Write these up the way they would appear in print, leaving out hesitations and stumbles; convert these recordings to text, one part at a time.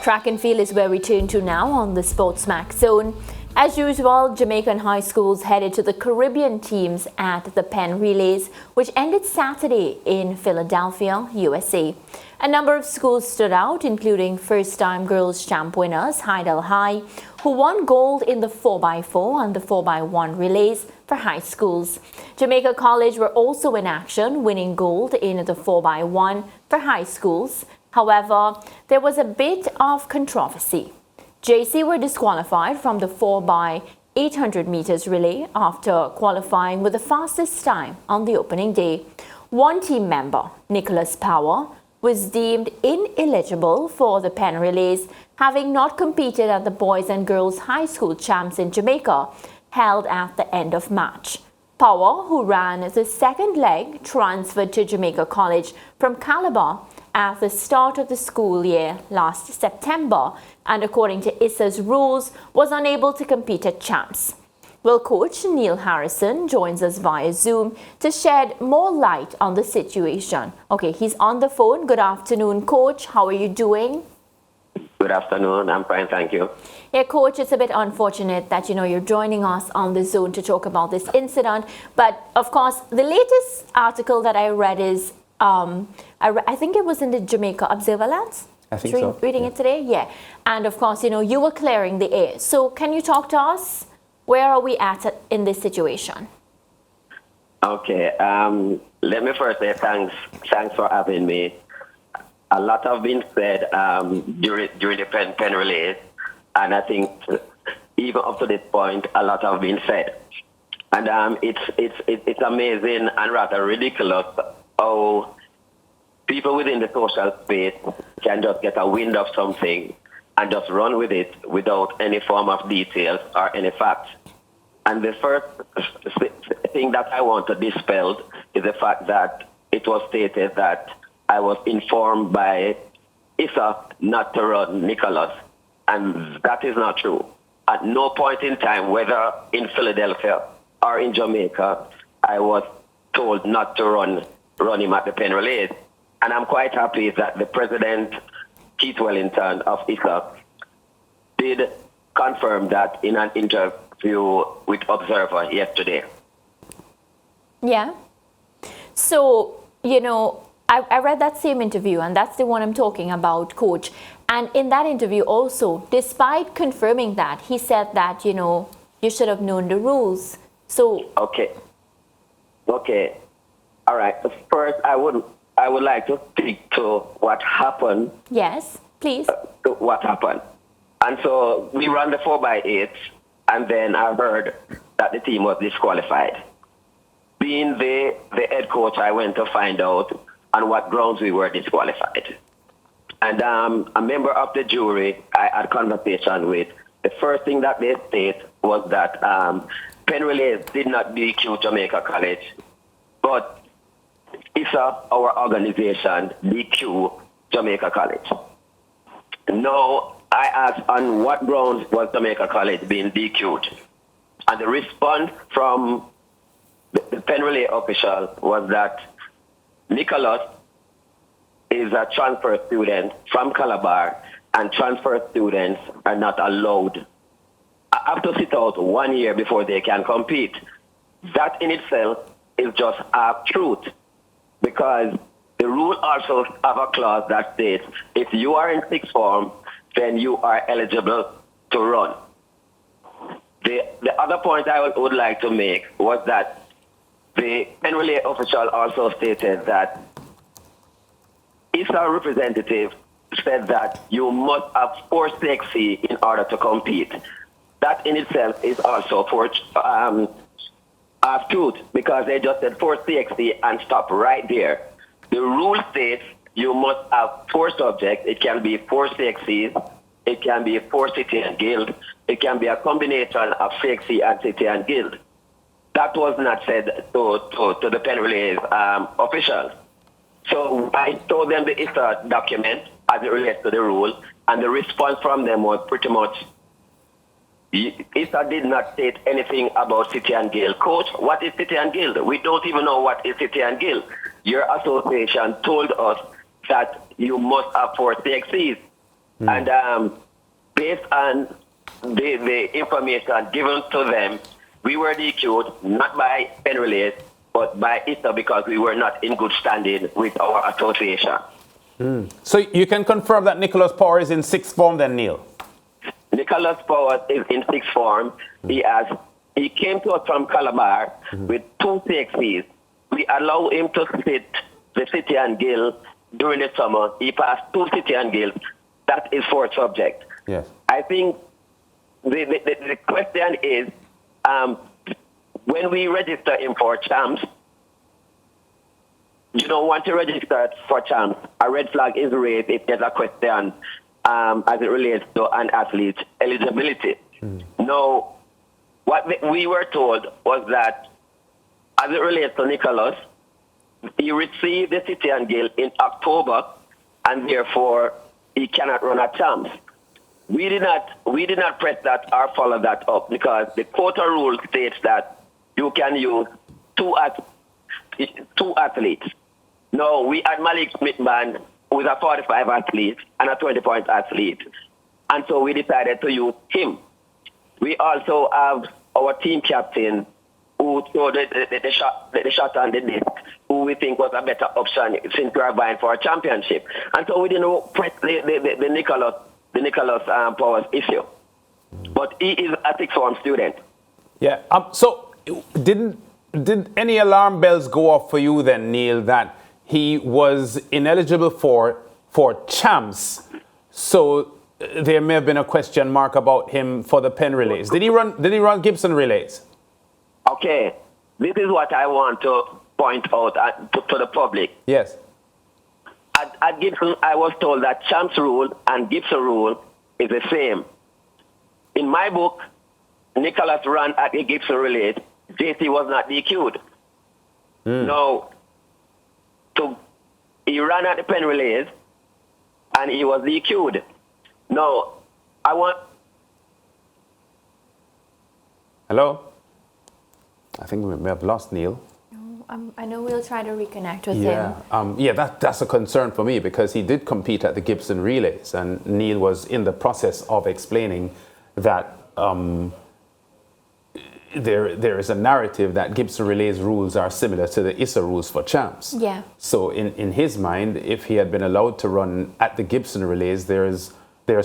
Track and field is where we turn to now on the SportsMax zone. As usual, Jamaican high schools headed to the Caribbean teams at the Penn Relays, which ended Saturday in Philadelphia, USA. A number of schools stood out, including first-time girls champ winners Hydel High, who won gold in the 4x4 and the 4x1 relays for high schools. Jamaica College were also in action, winning gold in the 4x1 for high schools. However, there was a bit of controversy. JC were disqualified from the 4x800 meters relay after qualifying with the fastest time on the opening day. One team member, Nicholas Power, was deemed ineligible for the Penn Relays, having not competed at the boys and girls high school champs in Jamaica, held at the end of March. Power, who ran the second leg, transferred to Jamaica College from Calabar at the start of the school year last September, and according to ISSA's rules, was unable to compete at champs. Well, Coach Neil Harrison joins us via Zoom to shed more light on the situation. Okay, he's on the phone. Good afternoon, Coach. How are you doing? Good afternoon. I'm fine, thank you. Yeah, Coach, it's a bit unfortunate that, you're joining us on the Zone to talk about this incident. But, of course, the latest article that I read is, I think it was in the Jamaica Observer-Lance? I think so. Reading it today? Yeah. And, of course, you were clearing the air. So can you talk to us? Where are we at in this situation? Okay. Let me first say thanks for having me. A lot have been said during the Penn Relays, and I think even up to this point, a lot have been said. And it's amazing and rather ridiculous how people within the social space can just get a wind of something and just run with it without any form of details or any facts. And the first thing that I want to dispel is the fact that it was stated that I was informed by ISSA not to run Nicholas, and that is not true. At no point in time, whether in Philadelphia or in Jamaica, I was told not to run him at the Penn Relays. And I'm quite happy that the president, Keith Wellington of ISSA, did confirm that in an interview with Observer yesterday. Yeah. So, I read that same interview, and that's the one I'm talking about, Coach. And in that interview also, despite confirming that, he said that, you should have known the rules. So... Okay. All right. First, I would like to speak to what happened. Yes, please. To what happened. And so we ran the 4x8, and then I heard that the team was disqualified. Being the head coach, I went to find out on what grounds we were disqualified. And a member of the jury I had a conversation with, the first thing that they state was that Penn Relays did not DQ Jamaica College, but ISSA, our organization, DQ Jamaica College. Now, I asked on what grounds was Jamaica College being DQ'd? And the response from the Penn Relay official was that Nicholas is a transfer student from Calabar, and transfer students are not allowed. I have to sit out 1 year before they can compete. That in itself is just half truth, because the rule also have a clause that states if you are in sixth form, then you are eligible to run. The other point I would like to make was that the Penn Relay official also stated that ISSA representative said that you must have 4 CXC in order to compete. That in itself is also half truth, because they just said 4 CXC and stop right there. The rule states you must have 4 subjects. It can be 4 CXCs, it can be 4 city and guild, it can be a combination of CXC and city and guild. That was not said to the Penn Relays officials. So I told them the ISSA document as it relates to the rule, and the response from them was pretty much, ISSA did not state anything about city and guild. Coach, what is city and guild? We don't even know what is city and guild. Your association told us that you must have 4 CXCs. And based on the information given to them, we were DQ'd not by Penn Relays, but by ISA because we were not in good standing with our association. So you can confirm that Nicholas Power is in sixth form then, Neil? Nicholas Powers is in sixth form. He came to us from Calabar with 2 CXCs. We allow him to sit the City and Guild during the summer. He passed 2 City and Guilds. That is 4th subject. Yes. I think the question is, when we register him for champs, you don't want to register for champs. A red flag is raised if there's a question as it relates to an athlete's eligibility. Now, what we were told was that as it relates to Nicholas, he received the City and Guild in October, and therefore he cannot run at champs. We did not press that or follow that up because the quota rule states that you can use two athletes. No, we had Malik Smithman, who is a 45 athlete and a 20-point athlete. And so we decided to use him. We also have our team captain, who threw the shot on the disc, who we think was a better option since we are vying for a championship. And so we didn't press the Nicholas Powers issue. But he is a sixth form student. Yeah. So did any alarm bells go off for you then, Neil, that he was ineligible for champs? So there may have been a question mark about him for the Penn Relays. Did he run Gibson Relays? Okay. This is what I want to point out to the public. Yes. At Gibson, I was told that champs rule and Gibson rule is the same. In my book, Nicholas ran at the Gibson Relays. JC was not DQ'd. No. So he ran at the Penn Relays and he was DQ'd. No, I want... Hello? I think we may have lost Neil. I know we'll try to reconnect with him. That's a concern for me because he did compete at the Gibson Relays, and Neil was in the process of explaining that there is a narrative that Gibson Relays rules are similar to the ISA rules for champs. Yeah. So in his mind, if he had been allowed to run at the Gibson Relays, there's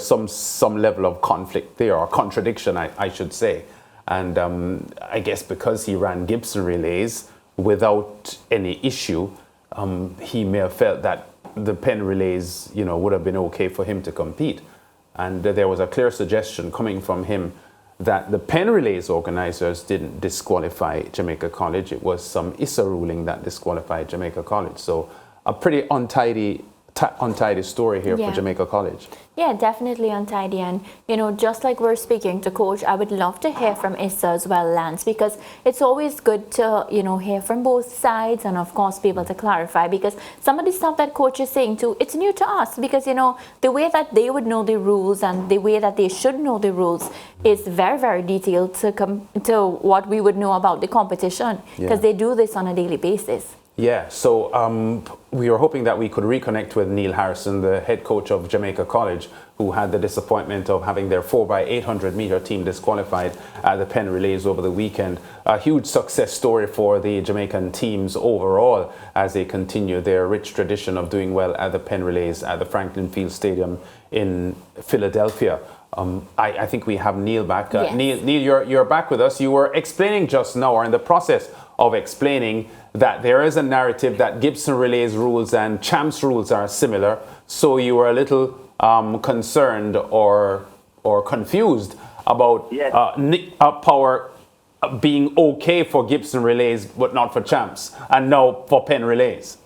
some level of conflict there, or contradiction, I should say. And I guess because he ran Gibson Relays without any issue, he may have felt that the Penn Relays, would have been okay for him to compete. And there was a clear suggestion coming from him that the Penn Relays organizers didn't disqualify Jamaica College. It was some ISA ruling that disqualified Jamaica College. So a pretty untidy story here for Jamaica College. Yeah, definitely untidy. And, just like we're speaking to Coach, I would love to hear from ISA as well, Lance, because it's always good to, hear from both sides and, of course, be able to clarify, because some of the stuff that Coach is saying too, it's new to us because, the way that they would know the rules and the way that they should know the rules is very, very detailed to what we would know about the competition, because they do this on a daily basis. Yeah, so we were hoping that we could reconnect with Neil Harrison, the head coach of Jamaica College, who had the disappointment of having their 4x800 meter team disqualified at the Penn Relays over the weekend. A huge success story for the Jamaican teams overall as they continue their rich tradition of doing well at the Penn Relays at the Franklin Field Stadium in Philadelphia. I think we have Neil back. Yes. Neil, you're back with us. You were explaining just now, or in the process of explaining, that there is a narrative that Gibson Relays rules and champs rules are similar. So you were a little concerned or confused about Power being okay for Gibson Relays but not for champs, and no for Penn Relays.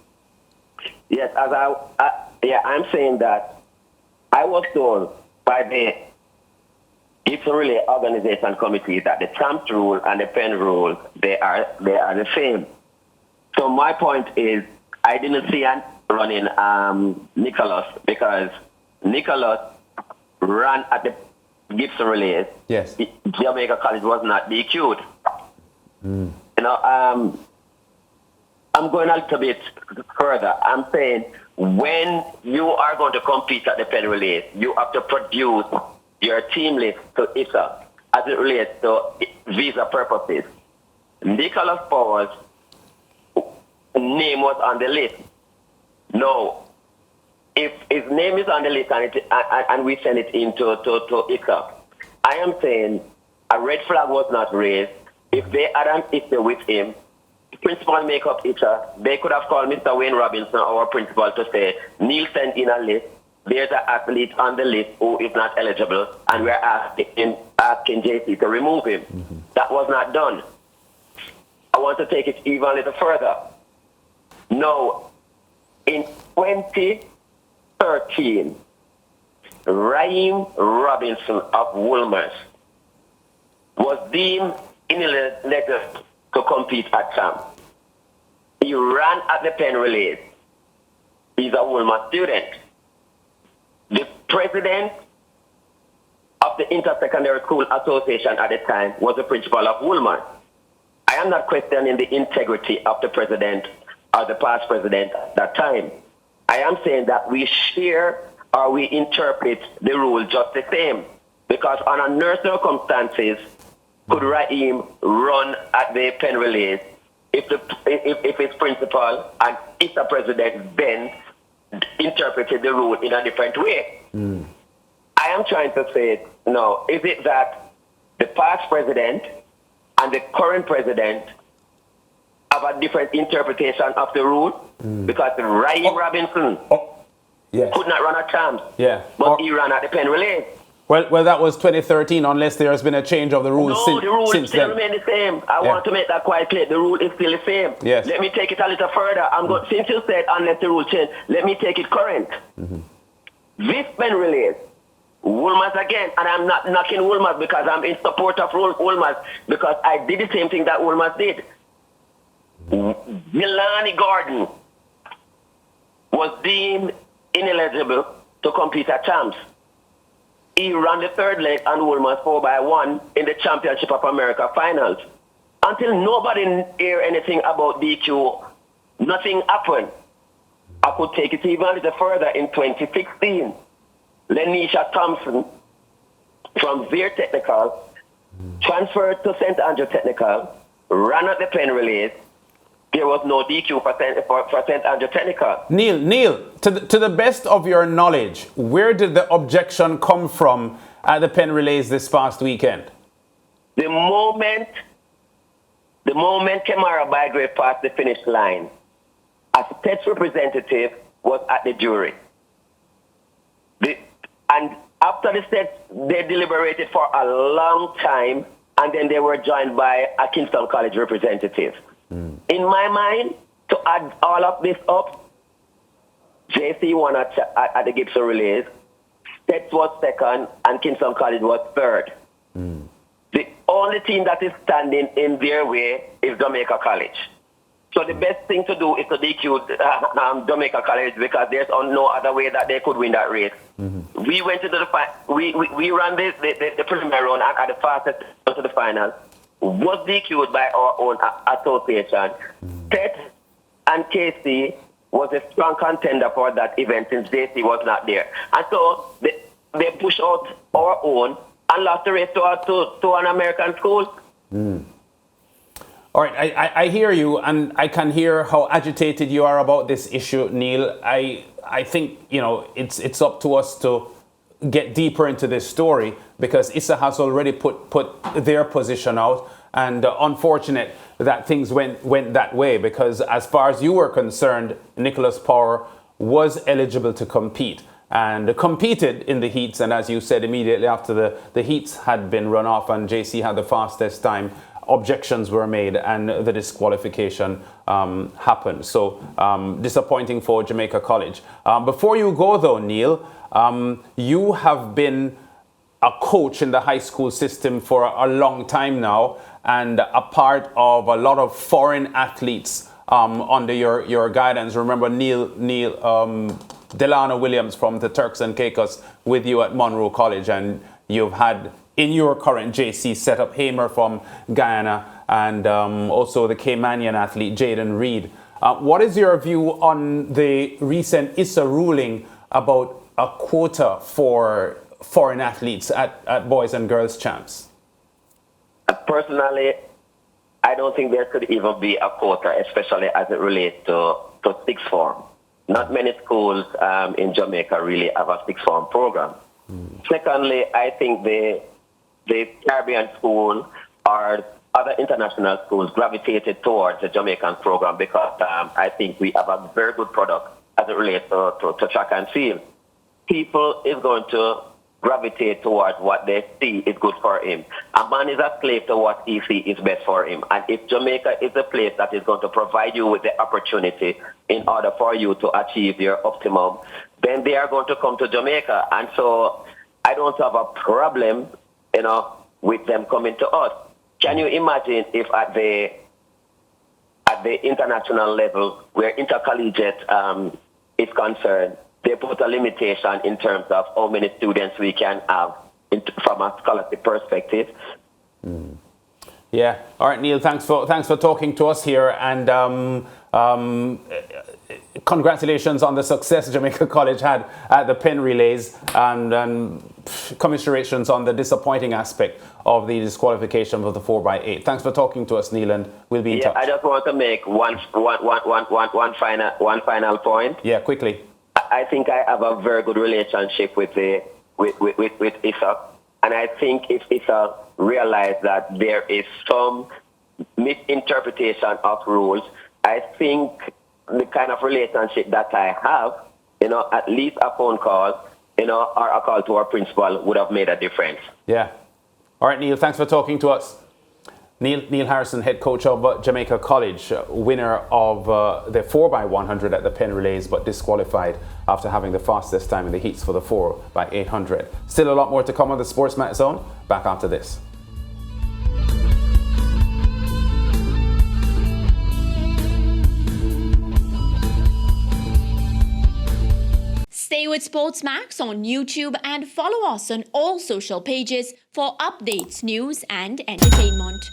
Yes, I'm saying that I was told by the Gibson Relay Organization Committee that the champs rule and the Penn rule, they are the same. So my point is, I didn't see running Nicholas because Nicholas ran at the Gibson Relays. Yes. Jamaica College was not DQ'd. I'm going a little bit further. I'm saying when you are going to compete at the Penn Relays, you have to produce your team list to ISA as it relates to visa purposes. Nicholas Power's name was on the list. No. If his name is on the list and we send it into to ISA, I am saying a red flag was not raised. If they had an issue with him, principal make up ISA, they could have called Mr. Wayne Robinson, our principal, to say, Neil sent in a list. There's an athlete on the list who is not eligible, and we're asking JC to remove him. Mm-hmm. That was not done. I want to take it even a little further. No, in 2013, Raheem Robinson of Woolmers was deemed ineligible to compete at champ. He ran at the Penn Relays. He's a Woolmer student. The president of the Intersecondary School Association at the time was the principal of Woolmer. I am not questioning the integrity of the president or the past president at that time. I am saying that we share or we interpret the rule just the same. Because under no circumstances could Raheem run at the Penn Relays if his principal and if the president then interpreted the rule in a different way. Mm. I am trying to say, no, is it that the past president and the current president have a different interpretation of the rule? Mm. Because Raheem Robinson could not run at champs, but he ran at the Penn Relays. Well, that was 2013, unless there has been a change of the rules the rule since still then. remain the same. I want to make that quite clear. The rule is still the same. Yes. Let me take it a little further. Since you said unless the rule change, let me take it current. Mm-hmm. This Penn Relays, Woolmers again, and I'm not knocking Woolmers because I'm in support of Woolmers because I did the same thing that Woolmers did. Milani Gordon was deemed ineligible to compete at champs. He ran the third leg on Woolmers 4x1 in the Championship of America finals. Until nobody hear anything about DQ, nothing happened. I could take it even a little further in 2016. Lenisha Thompson from Veer Technical transferred to St. Andrew Technical, ran at the Penn Relays. There was no DQ for St. Andrew Technical. Neil, to the best of your knowledge, where did the objection come from at the Penn Relays this past weekend? The moment Kamara Bygrave passed the finish line, a state representative was at the jury. And after the state, they deliberated for a long time, and then they were joined by a Kingston College representative. Mm. In my mind, to add all of this up, JC won at the Gibson Relays, State was second, and Kingston College was third. Mm. The only team that is standing in their way is Jamaica College. So the best thing to do is to DQ Jamaica College because there's no other way that they could win that race. Mm-hmm. We went into the we ran the preliminary round and at the fastest to the final. Was DQ'd by our own association. Ted and KC was a strong contender for that event since JC was not there. And so they pushed out our own and lost the race to an American school. Mm. All right, I hear you, and I can hear how agitated you are about this issue, Neil. I think, it's up to us to get deeper into this story because ISA has already put their position out, and unfortunate that things went that way because as far as you were concerned, Nicholas Power was eligible to compete and competed in the heats, and as you said, immediately after the heats had been run off and JC had the fastest time, objections were made and the disqualification happened. So disappointing for Jamaica College. Before you go though, Neil, you have been a coach in the high school system for a long time now and a part of a lot of foreign athletes under your guidance. Remember Neil Delano Williams from the Turks and Caicos with you at Monroe College, and you've had in your current JC setup Hamer from Guyana and also the Caymanian athlete Jaden Reed. What is your view on the recent ISA ruling about a quota for foreign athletes at boys and girls champs? Personally, I don't think there could even be a quota, especially as it relates to sixth form. Not many schools in Jamaica really have a sixth form program. Secondly, I think the Caribbean school or other international schools gravitated towards the Jamaican program because I think we have a very good product as it relates to track and field. People is going to gravitate towards what they see is good for him. A man is a slave to what he sees is best for him. And if Jamaica is a place that is going to provide you with the opportunity in order for you to achieve your optimum, then they are going to come to Jamaica. And so I don't have a problem, with them coming to us. Can you imagine if at the international level where intercollegiate is concerned, they put a limitation in terms of how many students we can have from a scholarship perspective? Yeah. All right, Neil, thanks for talking to us here, and congratulations on the success Jamaica College had at the Penn Relays, and commiserations on the disappointing aspect of the disqualification of the 4x8. Thanks for talking to us, Neil, and we'll be in touch. I just want to make one final point. Yeah, quickly. I think I have a very good relationship with ISA, and I think if ISA realize that there is some misinterpretation of rules, I think the kind of relationship that I have, at least a phone call, or a call to our principal would have made a difference. Yeah. All right, Neil, thanks for talking to us. Neil Harrison, head coach of Jamaica College, winner of the 4x100 at the Penn Relays, but disqualified after having the fastest time in the heats for the 4x800. Still a lot more to come on the SportsMax Zone. Back after this. Stay with SportsMax on YouTube and follow us on all social pages for updates, news and entertainment.